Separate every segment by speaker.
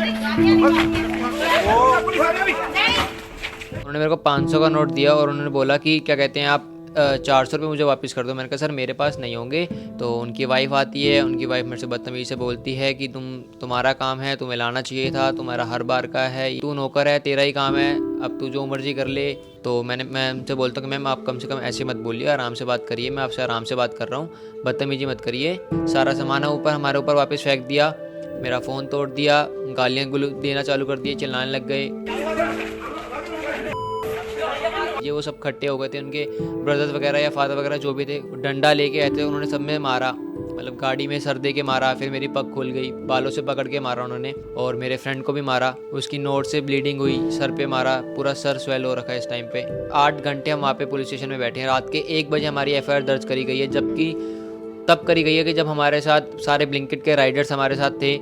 Speaker 1: उन्होंने मेरे को 500 का नोट दिया और उन्होंने बोला कि क्या कहते हैं आप 400 रुपये मुझे वापस कर दो। मैंने कहा सर मेरे पास नहीं होंगे। तो उनकी वाइफ आती है, उनकी वाइफ मेरे से बदतमीज़ी से बोलती है कि तुम्हारा काम है, तुम्हें लाना चाहिए था, तुम्हारा हर बार का है, तू नौकर है, तेरा ही काम है, अब तू जो मर्जी कर ले। तो मैं उनसे बोलता हूँ कि मैम आप कम से कम ऐसे मत बोलिए, आराम से बात करिए, मैं आपसे आराम से बात कर रहा हूँ, बदतमीजी मत करिए। सारा सामान हमारे ऊपर वापस फेंक दिया, मेरा फ़ोन तोड़ दिया, गालियाँ देना चालू कर दिए, चिल्लाने लग गए। ये वो सब इकट्ठे हो गए थे, उनके ब्रदर्स वगैरह या फादर वगैरह जो भी थे, डंडा लेके आए थे, उन्होंने सब में मारा, मतलब गाड़ी में सर दे के मारा, फिर मेरी पग खुल गई, बालों से पकड़ के मारा उन्होंने, और मेरे फ्रेंड को भी मारा, उसकी नोट से ब्लीडिंग हुई, सर पे मारा, पूरा सर स्वेल हो रखा है इस टाइम पे। 8 घंटे हम वहाँ पे पुलिस स्टेशन में बैठे हैं, रात के 1 बजे हमारी FIR दर्ज करी गई है, जबकि तब करी गई है कि जब हमारे साथ सारे ब्लिंकिट के राइडर्स हमारे साथ थे,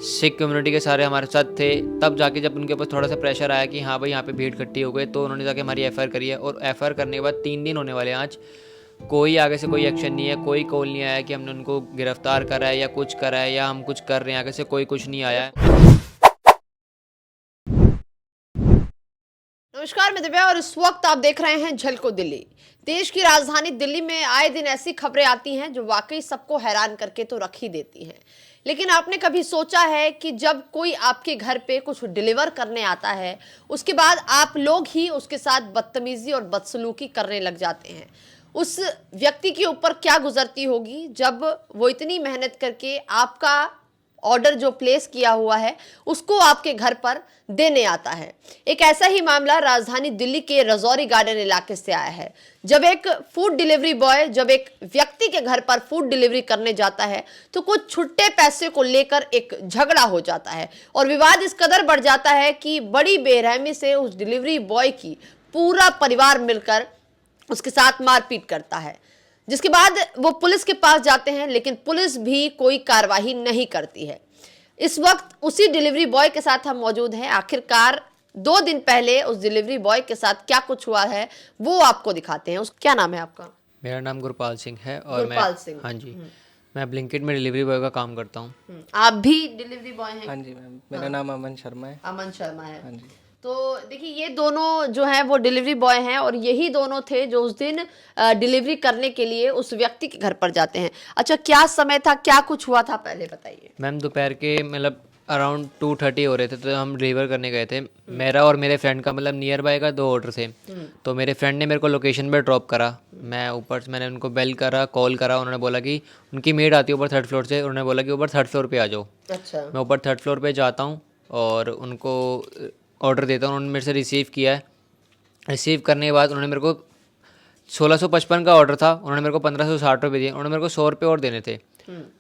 Speaker 1: सिख कम्युनिटी के सारे हमारे साथ थे, तब जाके जब उनके ऊपर थोड़ा सा प्रेशर आया कि हाँ भाई यहाँ पे भीड़ इकट्ठी हो गई, तो उन्होंने जाके हमारी FIR करी है। और FIR करने के बाद 3 दिन होने वाले हैं आज, कोई आगे से कोई एक्शन नहीं है, कोई कॉल नहीं आया कि हमने उनको गिरफ्तार करा है या कुछ करा है या हम कुछ कर रहे हैं, आगे से कोई कुछ नहीं आया है।
Speaker 2: नमस्कार, मैं दिव्या और इस वक्त आप देख रहे हैं झलको दिल्ली। देश की राजधानी दिल्ली में आए दिन ऐसी खबरें आती हैं जो वाकई सबको हैरान करके तो रख ही देती हैं। लेकिन आपने कभी सोचा है कि जब कोई आपके घर पे कुछ डिलीवर करने आता है, उसके बाद आप लोग ही उसके साथ बदतमीजी और बदसलूकी करने लग जाते हैं, उस व्यक्ति के ऊपर क्या गुजरती होगी जब वो इतनी मेहनत करके आपका ऑर्डर जो प्लेस किया हुआ है उसको आपके घर पर देने आता है। एक ऐसा ही मामला राजधानी दिल्ली के रजौरी गार्डन इलाके से आया है, जब एक फूड डिलीवरी बॉय जब एक व्यक्ति के घर पर फूड डिलीवरी करने जाता है तो कुछ छुट्टे पैसे को लेकर एक झगड़ा हो जाता है और विवाद इस कदर बढ़ जाता है कि बड़ी बेरहमी से उस डिलीवरी बॉय की पूरा परिवार मिलकर उसके साथ मारपीट करता है, जिसके बाद वो पुलिस के पास जाते हैं, लेकिन पुलिस भी कोई कार्रवाई नहीं करती है। इस वक्त उसी डिलीवरी बॉय के साथ हम मौजूद हैं। आखिरकार 2 दिन पहले उस डिलीवरी बॉय के साथ क्या कुछ हुआ है वो आपको दिखाते हैं। क्या नाम है आपका?
Speaker 1: मेरा नाम गुरपाल सिंह है और
Speaker 2: गुरपाल सिंह।
Speaker 1: हाँ जी, मैं ब्लिंकिट में डिलीवरी बॉय का काम करता हूँ।
Speaker 2: आप भी डिलीवरी बॉय हैं?
Speaker 3: हाँ जी मैम, मेरा नाम अमन शर्मा है।
Speaker 2: अमन शर्मा है।
Speaker 3: हाँ जी।
Speaker 2: तो देखिए, ये दोनों जो हैं वो डिलीवरी बॉय हैं और यही दोनों थे जो उस दिन डिलीवरी करने के लिए उस व्यक्ति के घर पर जाते हैं। अच्छा, क्या समय था, क्या कुछ हुआ था, पहले बताइए।
Speaker 1: मैम दोपहर के मतलब अराउंड 2:30 हो रहे थे, तो हम डिलीवर करने गए थे। मेरा और मेरे फ्रेंड का मतलब नियर बाय का 2 ऑर्डर थे। तो मेरे फ्रेंड ने मेरे को लोकेशन पे ड्रॉप करा, मैंने उनको बेल करा, कॉल करा, उन्होंने बोला कि उनकी मेड आती है ऊपर 3rd फ्लोर से, उन्होंने बोला कि ऊपर 3rd फ्लोर पे आ जाओ।
Speaker 2: अच्छा।
Speaker 1: मैं ऊपर 3rd फ्लोर पे जाता हूँ और उनको ऑर्डर देता हूँ। उन्होंने मेरे से रिसीव किया है। रिसीव करने के बाद उन्होंने मेरे को 1655 का ऑर्डर था, उन्होंने मेरे को 1560 रुपये दिए। उन्होंने मेरे को 100 रुपये और देने थे,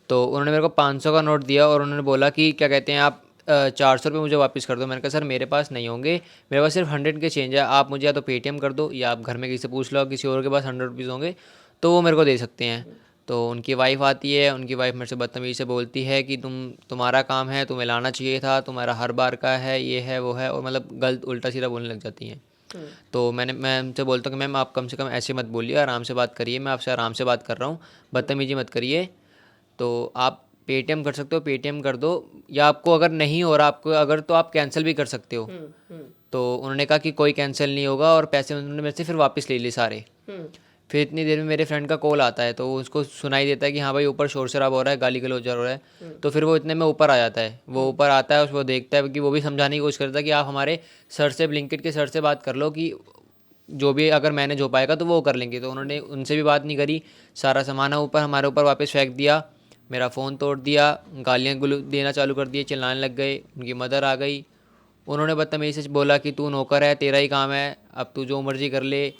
Speaker 1: तो उन्होंने मेरे को 500 का नोट दिया और उन्होंने बोला कि क्या कहते हैं आप 400 रुपये मुझे वापस कर दो। मैंने कहा सर मेरे पास नहीं होंगे, मेरे पास सिर्फ 100 के चेंज है, आप मुझे या तो पेटीएम कर दो या आप घर में किसी से पूछ लो, किसी और के पास 100 रुपीज़ होंगे तो वो मेरे को दे सकते हैं। तो उनकी वाइफ आती है, उनकी वाइफ मेरे से बदतमीज़ी से बोलती है कि तुम्हारा काम है, तुम्हें लाना चाहिए था, तुम्हारा हर बार का है, ये है वो है, और मतलब गलत उल्टा सीधा बोलने लग जाती हैं। तो मैं उनसे बोलता हूँ कि मैम आप कम से कम ऐसे मत बोलिए, आराम से बात करिए, मैं आपसे आराम से बात कर रहा हूँ, बदतमीजी मत करिए। तो आप पेटीएम कर सकते हो, पेटीएम कर दो, या आपको अगर नहीं हो रहा, आपको अगर तो आप कैंसिल भी कर सकते हो। तो उन्होंने कहा कि कोई कैंसिल नहीं होगा और पैसे उन्होंने मेरे से फिर वापस ले लिए सारे। फिर इतनी देर में मेरे फ्रेंड का कॉल आता है, तो उसको सुनाई देता है कि हाँ भाई ऊपर शोर शराबा हो रहा है, गाली गलौज हो रहा है। तो फिर वो इतने में ऊपर आ जाता है, वो ऊपर आता है, उसको देखता है कि वो भी समझाने की कोशिश करता है कि आप हमारे सर से, ब्लिंकिट के सर से बात कर लो कि जो भी अगर मैनेज हो पाएगा तो वो कर लेंगे। तो उन्होंने उनसे भी बात नहीं करी, सारा सामान हमारे ऊपर वापस फेंक दिया, मेरा फ़ोन तोड़ दिया, गालियाँ देना चालू कर दिए, चिल्लाने लग गए। उनकी मदर आ गई, उन्होंने बदतमीज़ी से बोला कि तू नौकर है, तेरा ही काम है, अब तू जो मर्जी कर ले।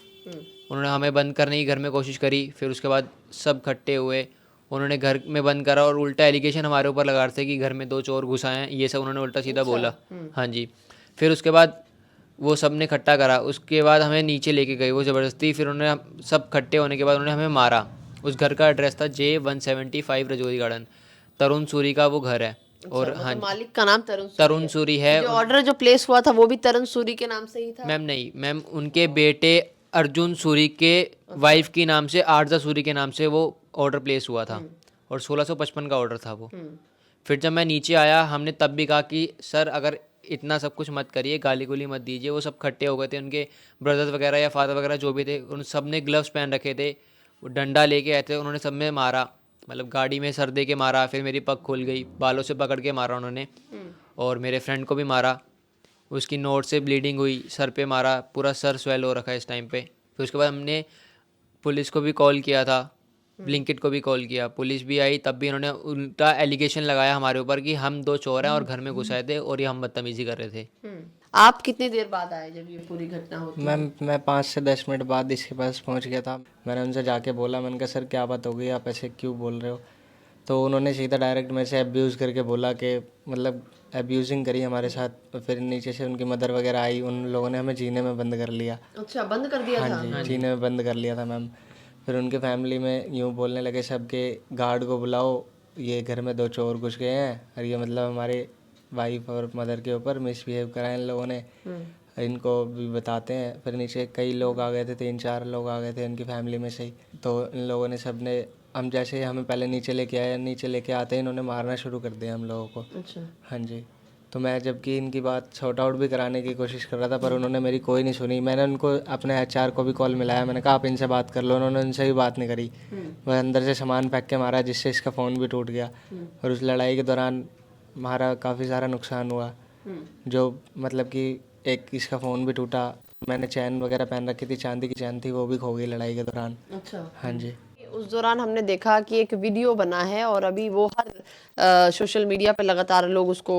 Speaker 1: उन्होंने हमें बंद करने की घर में कोशिश करी, फिर उसके बाद सब इकट्ठे हुए, उन्होंने घर में बंद करा और उल्टा एलिगेशन हमारे ऊपर लगा रहे थे कि घर में 2 चोर घुस आए हैं, ये सब उन्होंने उल्टा सीधा बोला। हाँ जी। फिर उसके बाद वो सब ने इकट्ठा करा, उसके बाद हमें नीचे लेके गए वो ज़बरदस्ती। फिर उन्होंने सब इकट्ठे होने के बाद उन्होंने हमें मारा। उस घर का एड्रेस था J175 रजौरी गार्डन, तरुण सूरी का वो घर है। और
Speaker 2: अच्छा,
Speaker 1: हाँ,
Speaker 2: मतलब मालिक का नाम
Speaker 1: तरुण सूरी है।
Speaker 2: जो ऑर्डर जो प्लेस हुआ था वो भी तरुण सूरी के नाम से ही था?
Speaker 1: मैम नहीं मैम, उनके बेटे अर्जुन सूरी के वाइफ की नाम से, आरजा सूरी के नाम से वो ऑर्डर प्लेस हुआ था और 1655 का ऑर्डर था वो। फिर जब मैं नीचे आया हमने तब भी कहा कि सर अगर इतना सब कुछ मत करिए, गाली गुली मत दीजिए। वो सब इकट्ठे हो गए थे, उनके ब्रदर्स वगैरह या फादर वगैरह जो भी थे, उन सब ने ग्लव्स पहन रखे थे, वो डंडा लेके आए थे, उन्होंने सब में मारा, मतलब गाड़ी में सर दे के मारा, फिर मेरी पग खुल गई, बालों से पकड़ के मारा उन्होंने, और मेरे फ्रेंड को भी मारा, उसकी नोट से ब्लीडिंग हुई, सर पे मारा, पूरा सर स्वेल हो रखा है इस टाइम पे। फिर उसके बाद हमने पुलिस को भी कॉल किया था, ब्लिंकिट को भी कॉल किया, पुलिस भी आई, तब भी उन्होंने उल्टा एलिगेशन लगाया हमारे ऊपर कि हम दो चोर हैं और घर में घुस आए थे और ये हम बदतमीजी कर रहे थे।
Speaker 2: आप कितनी देर बाद आए जब ये पूरी घटना होती?
Speaker 3: मैं 5 से 10 मिनट बाद इसके पास पहुंच गया था। मैंने उनसे जाके बोला, मैंने कहा सर क्या बात हो गई, आप ऐसे क्यों बोल रहे हो? तो उन्होंने सीधा डायरेक्ट मेरे से अब्यूज़ करके बोला कि मतलब अब्यूजिंग करी हमारे साथ। फिर नीचे से उनकी मदर वगैरह आई, उन लोगों ने हमें जीने में बंद कर लिया।
Speaker 2: अच्छा, बंद कर दिया था?
Speaker 3: हाँ जी, जीने में बंद कर लिया था मैम। फिर उनके फैमिली में यूँ बोलने लगे सब के गार्ड को बुलाओ, ये घर में 2 चोर घुस गए हैं और ये मतलब हमारे वाइफ और मदर के ऊपर मिसबिहेव करा है इन लोगों ने, इनको भी बताते हैं। फिर नीचे कई लोग आ गए थे, 3-4 लोग आ गए थे इनकी फैमिली में से ही। तो इन लोगों ने सब ने, हम जैसे ही हमें पहले नीचे लेके आए, नीचे लेके आते ही इन्होंने मारना शुरू कर दिया हम लोगों को।
Speaker 2: अच्छा।
Speaker 3: हाँ जी। तो मैं जबकि इनकी बात सॉर्ट आउट भी कराने की कोशिश कर रहा था, पर उन्होंने मेरी कोई नहीं सुनी। मैंने उनको अपने HR को भी कॉल मिलाया, मैंने कहा आप इनसे बात कर लो, उन्होंने उनसे भी बात नहीं करी। वह अंदर से सामान फेंक के मारा, जिससे इसका फ़ोन भी टूट गया। और उस लड़ाई के दौरान हमारा काफ़ी सारा नुकसान हुआ, जो मतलब कि एक इसका फ़ोन भी टूटा, मैंने चैन वगैरह पहन रखी थी, चांदी की चैन थी, वो भी खो गई लड़ाई के दौरान।
Speaker 2: अच्छा।
Speaker 3: हाँ जी।
Speaker 2: उस दौरान हमने देखा कि एक वीडियो बना है और अभी वो हर सोशल मीडिया पे लगातार लोग उसको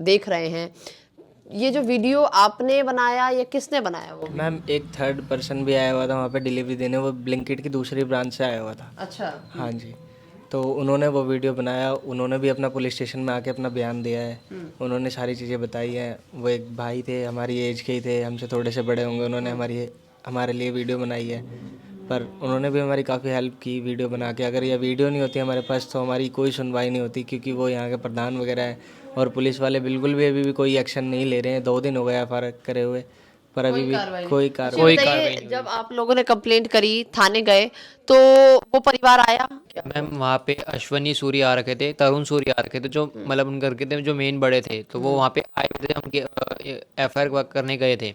Speaker 2: देख रहे हैं। ये जो वीडियो आपने बनाया या किसने बनाया वो?
Speaker 3: मैम एक 3rd पर्सन भी आया हुआ था वहाँ पे डिलीवरी देने, वो ब्लिंकिट की दूसरी ब्रांच से आया हुआ था।
Speaker 2: अच्छा।
Speaker 3: हाँ जी। तो उन्होंने वो वीडियो बनाया, उन्होंने भी अपना पुलिस स्टेशन में आके अपना बयान दिया है, उन्होंने सारी चीज़ें बताई हैं। वो एक भाई थे, हमारी एज के ही थे, हमसे थोड़े से बड़े होंगे, उन्होंने हमारे लिए वीडियो बनाई है। पर उन्होंने भी हमारी काफ़ी हेल्प की वीडियो बना के। अगर यह वीडियो नहीं होती हमारे पास तो हमारी कोई सुनवाई नहीं होती, क्योंकि वो यहाँ के प्रधान वगैरह हैं और पुलिस वाले बिल्कुल भी अभी भी कोई एक्शन नहीं ले रहे हैं। 2 दिन हो गया FIR करे हुए, पर अभी भी कोई कार्रवाई
Speaker 2: अच्छा, बताइए, जब आप लोगों ने कंप्लेंट करी, थाने गए, तो वो परिवार आया क्या?
Speaker 1: मैम वहाँ पे अश्वनी सूरी आ रखे थे, तरुण सूरी आ रखे थे, जो मतलब उन घर के थे जो मेन बड़े थे, तो वो वहाँ पे आए हुए थे, उनके FIR करने गए थे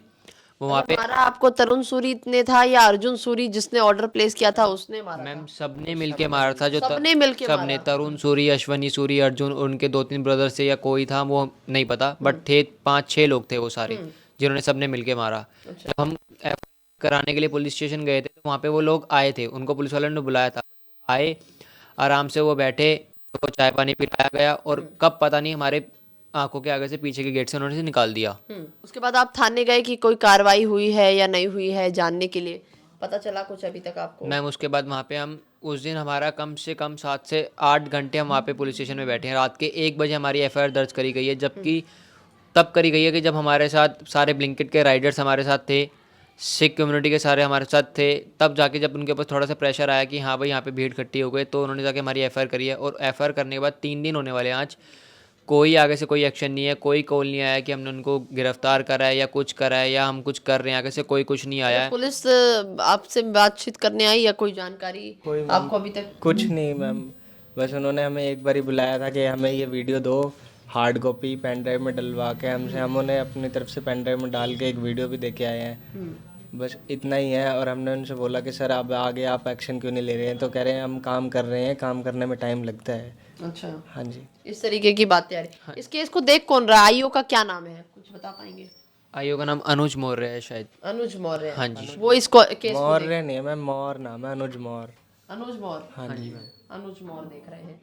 Speaker 1: वो वहाँ पे।
Speaker 2: मारा आपको तरुण सूरी ने था या अर्जुन सूरी जिसने ऑर्डर प्लेस किया था उसने मारा?
Speaker 1: मैम सबने मिलके मारा था, जो
Speaker 2: सबने मिलके
Speaker 1: सबने, तरुण सूरी, अश्वनी सूरी, अर्जुन, उनके 2-3 ब्रदर से या कोई था वो नहीं पता, बट थे 5-6 लोग थे वो सारे, जिन्होंने सबने मिलके मारा। जब हम FIR कराने के लिए पुलिस स्टेशन गए थे तो वहाँ पे वो लोग आए थे, उनको पुलिस वालों ने बुलाया था, आए, आराम से वो बैठे, उनको चाय पानी पिलाया गया, और कब पता नहीं हमारे आंखों के आगे से पीछे के गेट से उन्होंने से निकाल दिया।
Speaker 2: उसके बाद आप थाने गए कि कोई कार्रवाई हुई है या नहीं हुई है जानने के लिए? पता चला कुछ अभी तक आपको?
Speaker 1: मैम उसके बाद वहाँ पे हम उस दिन हमारा कम से कम 7 से 8 घंटे हम वहाँ पे पुलिस स्टेशन में बैठे हैं। रात के 1 बजे हमारी FIR दर्ज करी गई है, जबकि तब करी गई है कि जब हमारे साथ सारे ब्लिंकिट के राइडर्स हमारे साथ थे, सिख कम्युनिटी के सारे हमारे साथ थे, तब जाके जब उनके ऊपर थोड़ा सा प्रेशर आया कि हाँ भाई यहाँ पे भीड़ इकट्ठी हो गई, तो उन्होंने जाके हमारी FIR करी है। और FIR करने के बाद 3 दिन होने वाले हैं आज, कोई आगे से कोई एक्शन नहीं है, कोई कॉल नहीं आया कि हमने उनको गिरफ्तार करा है या कुछ करा है या हम कुछ कर रहे हैं, आगे से कोई कुछ नहीं आया है।
Speaker 2: पुलिस आपसे बातचीत करने आई या कोई जानकारी आपको अभी तक?
Speaker 3: कुछ नहीं मैम, बस उन्होंने हमें एक बार ही बुलाया था कि हमें ये वीडियो दो, हार्ड कॉपी पेन ड्राइव में डलवा के हमसे, हम उन्हें अपनी तरफ से पेन ड्राइव में डाल के एक वीडियो भी देके आए हैं, बस इतना ही है। और हमने उनसे बोला कि सर अब आगे आप एक्शन क्यों नहीं ले रहे हैं, तो कह रहे हैं हम काम कर रहे हैं, काम करने में टाइम लगता है।
Speaker 2: अच्छा।
Speaker 3: हाँ जी।
Speaker 2: इस तरीके की बातें आ रही। इस केस को देख कौन रहा है? आईओ का क्या नाम है, कुछ बता पाएंगे?
Speaker 1: आईओ का नाम अनुज मौर्य है शायद।
Speaker 2: अनुज मौर्य।
Speaker 1: हाँ जी।
Speaker 2: वो इसको केस को
Speaker 3: मौर्य नहीं है मैम, मौर्य नाम है, अनुज मौर्य।
Speaker 2: अनुज मौर्य।
Speaker 3: हाँ जी।
Speaker 2: अनुज मौर्य देख रहे हैं।